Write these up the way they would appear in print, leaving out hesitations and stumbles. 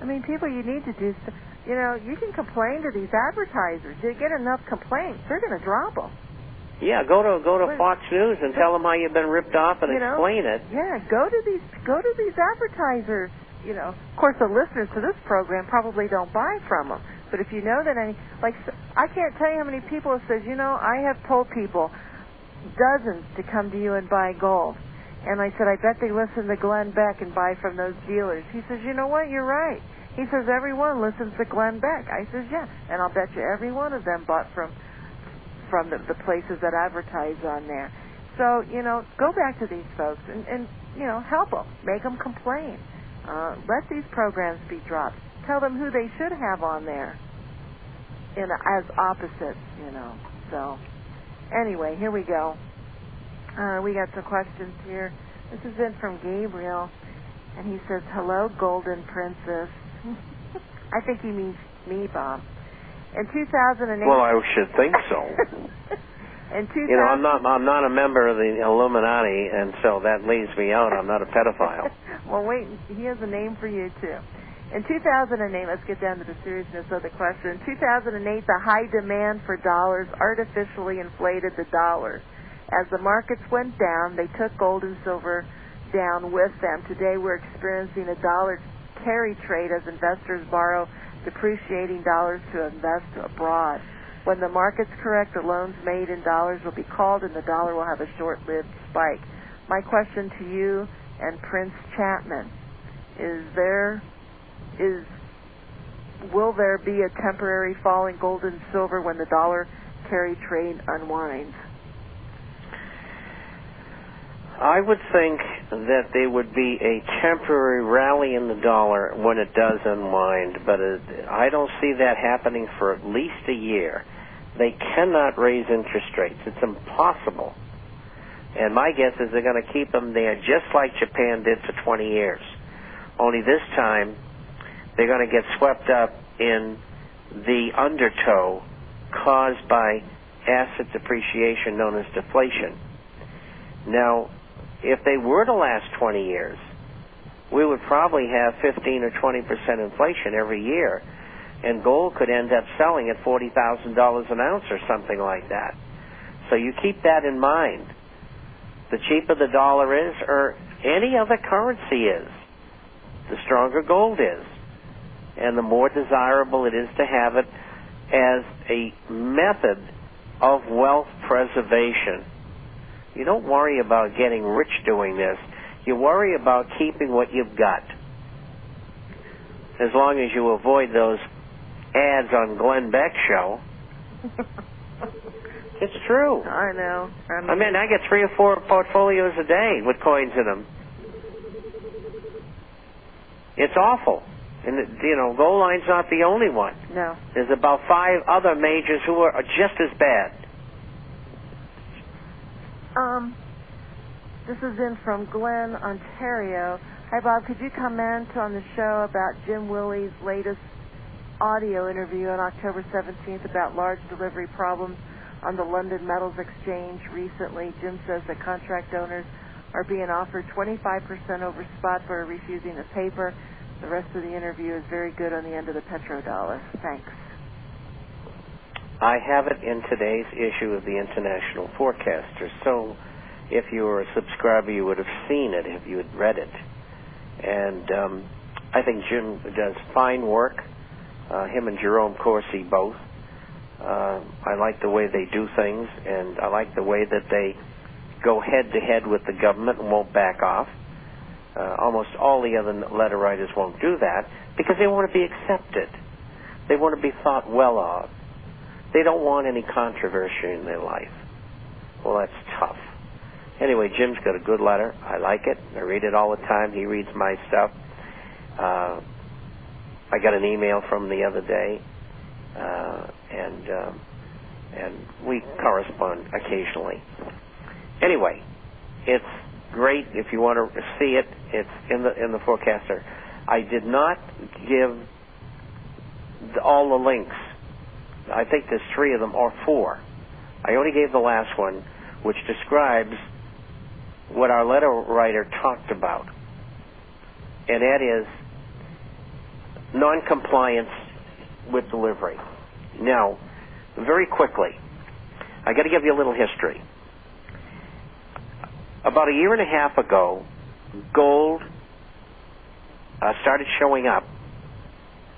I mean, people, you need to do stuff. You know, you can complain to these advertisers. You get enough complaints, they're going to drop them. Yeah, go to Fox News and tell them how you've been ripped off and explain it. Yeah, go to these advertisers. You know, of course, the listeners to this program probably don't buy from them. But if you know that I can't tell you how many people have said, you know, I have told people, dozens, to come to you and buy gold. And I said, I bet they listen to Glenn Beck and buy from those dealers. He says, you know what, you're right. He says, everyone listens to Glenn Beck. I says, yeah. And I'll bet you every one of them bought from the places that advertise on there. So, you know, go back to these folks and you know, help them. Make them complain. Let these programs be dropped. Tell them who they should have on there as opposites, you know. So, anyway, here we go. We got some questions here. This is in from Gabriel, and he says, hello, Golden Princess. I think he means me, Bob. In 2008... Well, I should think so. You know, I'm not a member of the Illuminati, and so that leaves me out. I'm not a pedophile. Well, wait, he has a name for you, too. In 2008, let's get down to the seriousness of the question. In 2008, the high demand for dollars artificially inflated the dollar. As the markets went down, they took gold and silver down with them. Today, we're experiencing a dollar carry trade as investors borrow depreciating dollars to invest abroad. When the markets correct, the loans made in dollars will be called and the dollar will have a short-lived spike. My question to you and Prince Chapman will there be a temporary fall in gold and silver when the dollar carry trade unwinds? I would think that there would be a temporary rally in the dollar when it does unwind, but I don't see that happening for at least a year. They cannot raise interest rates. It's impossible. And my guess is they're going to keep them there just like Japan did for 20 years. Only this time, they're going to get swept up in the undertow caused by asset depreciation known as deflation. Now, if they were to last 20 years, we would probably have 15 or 20% inflation every year, and gold could end up selling at $40,000 an ounce or something like that. So you keep that in mind. The cheaper the dollar is, or any other currency is, the stronger gold is, and the more desirable it is to have it as a method of wealth preservation. You don't worry about getting rich doing this. You worry about keeping what you've got. As long as you avoid those ads on Glenn Beck's show. It's true. I know. I mean, I get 3 or 4 portfolios a day with coins in them. It's awful. And, you know, Goldline's not the only one. No. There's about 5 other majors who are just as bad. This is in from Glen, Ontario. Hi, Bob. Could you comment on the show about Jim Willey's latest audio interview on October 17th about large delivery problems on the London Metals Exchange recently? Jim says that contract owners are being offered 25% over spot for refusing the paper. The rest of the interview is very good on the end of the petrodollar. Thanks. I have it in today's issue of the International Forecaster. So if you were a subscriber, you would have seen it if you had read it. And I think Jim does fine work. Him and Jerome Corsi both. I like the way they do things, and I like the way that they go head-to-head with the government and won't back off. Almost all the other letter writers won't do that because they want to be accepted. They want to be thought well of. They don't want any controversy in their life. Well, that's tough. Anyway, Jim's got a good letter. I like it. I read it all the time. He reads my stuff. I got an email from the other day, and we correspond occasionally. Anyway, it's great. If you want to see it, it's in the forecaster. I did not give all the links. I think there's 3 of them or 4. I only gave the last one, which describes what our letter writer talked about, and that is non-compliance with delivery. Now, very quickly, I got to give you a little history. About a year and a half ago, gold started showing up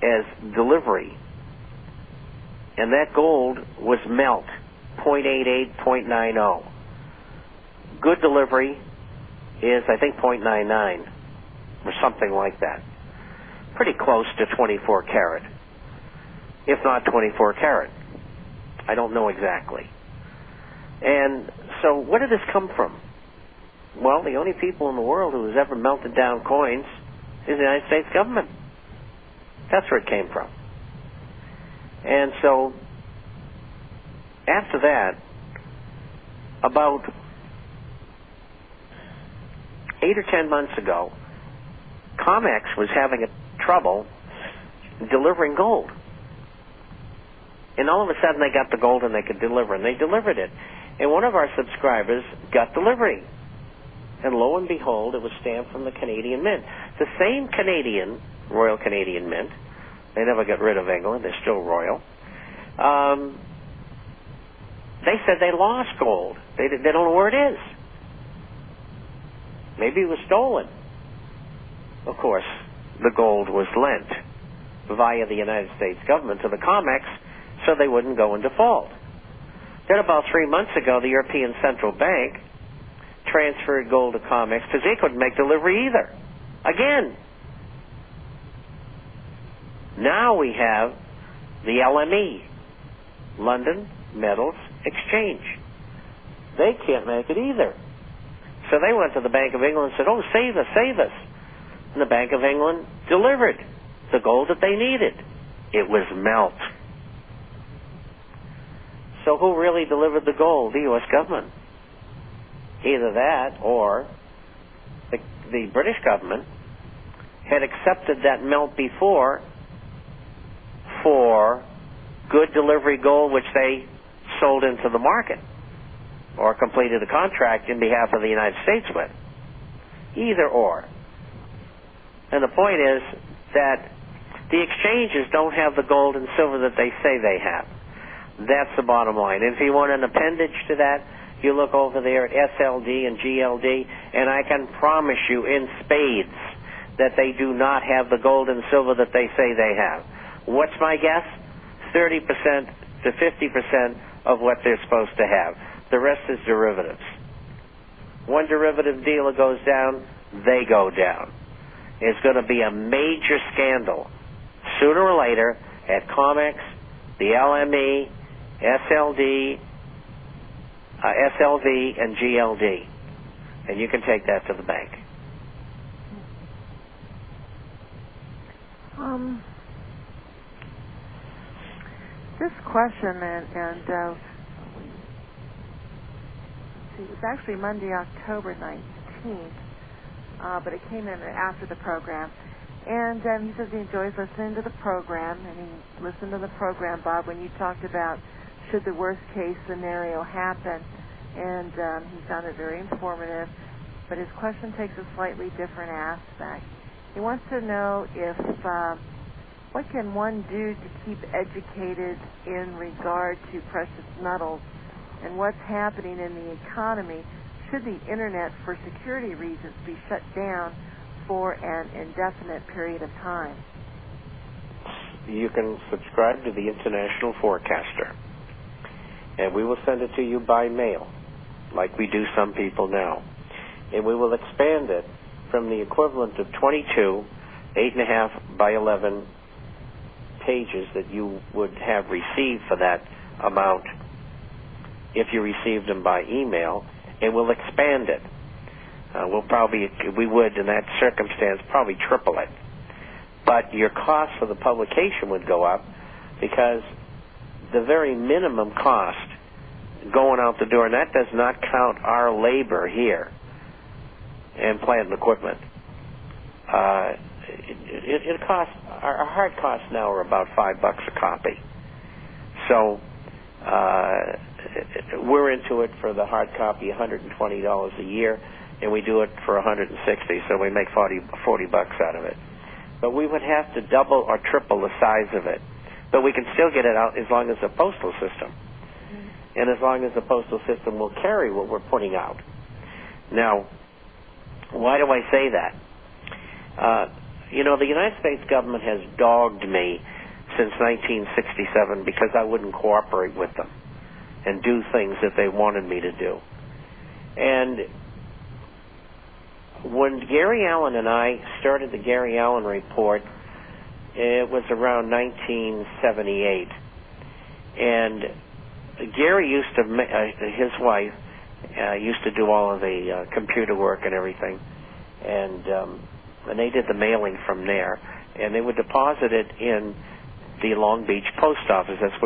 as delivery, and that gold was melt, 0.88, 0.90. Good delivery is, I think, 0.99 or something like that. Pretty close to 24 karat, if not 24 karat. I don't know exactly. And so where did this come from? Well, the only people in the world who has ever melted down coins is the United States government. That's where it came from. And so after that, about 8 or 10 months ago, COMEX was having trouble delivering gold. And all of a sudden they got the gold and they could deliver, and they delivered it. And one of our subscribers got delivery. And lo and behold, it was stamped from the Canadian Mint. The same Canadian, Royal Canadian Mint, they never got rid of England, they're still royal. They said they lost gold. They don't know where it is. Maybe it was stolen. Of course, the gold was lent via the United States government to the COMEX so they wouldn't go in default. Then about 3 months ago, the European Central Bank transferred gold to COMEX because they couldn't make delivery either. Again. Now we have the LME, London Metals Exchange. They can't make it either. So they went to the Bank of England and said, oh, save us, save us. And the Bank of England delivered the gold that they needed. It was melt. So who really delivered the gold? The U.S. government. Either that or the British government had accepted that melt before for good delivery gold which they sold into the market or completed a contract in behalf of the United States with. Either or. And the point is that the exchanges don't have the gold and silver that they say they have. That's the bottom line. If you want an appendage to that, you look over there at SLD and GLD, and I can promise you in spades that they do not have the gold and silver that they say they have. What's my guess? 30% to 50% of what they're supposed to have. The rest is derivatives. One derivative dealer goes down, they go down. It's going to be a major scandal sooner or later at COMEX, the LME, SLD, SLV, and GLD. And you can take that to the bank. This question, it was actually Monday, October 19th, but it came in after the program. And he says he enjoys listening to the program, and he listened to the program, Bob, when you talked about should the worst-case scenario happen, and he found it very informative. But his question takes a slightly different aspect. He wants to know if what can one do to keep educated in regard to precious metals and what's happening in the economy should the Internet, for security reasons, be shut down for an indefinite period of time? You can subscribe to the International Forecaster, and we will send it to you by mail, like we do some people now. And we will expand it from the equivalent of 22 8.5 by 11 pages that you would have received for that amount if you received them by email, and we'll expand it. We would, in that circumstance, probably triple it. But your cost for the publication would go up because the very minimum cost going out the door, and that does not count our labor here and plant and equipment. It costs, our hard costs now are about $5 a copy. So we're into it for the hard copy, $120 a year, and we do it for $160, so we make $40 out of it. but we would have to double or triple the size of it. But we can still get it out as long as the postal system, and as long as the postal system will carry what we're putting out. Now, why do I say that? The United States government has dogged me since 1967 because I wouldn't cooperate with them and do things that they wanted me to do. And when Gary Allen and I started the Gary Allen Report, it was around 1978. And Gary used to, his wife, used to do all of the computer work and everything. And they did the mailing from there. And they would deposit it in the Long Beach post office. That's what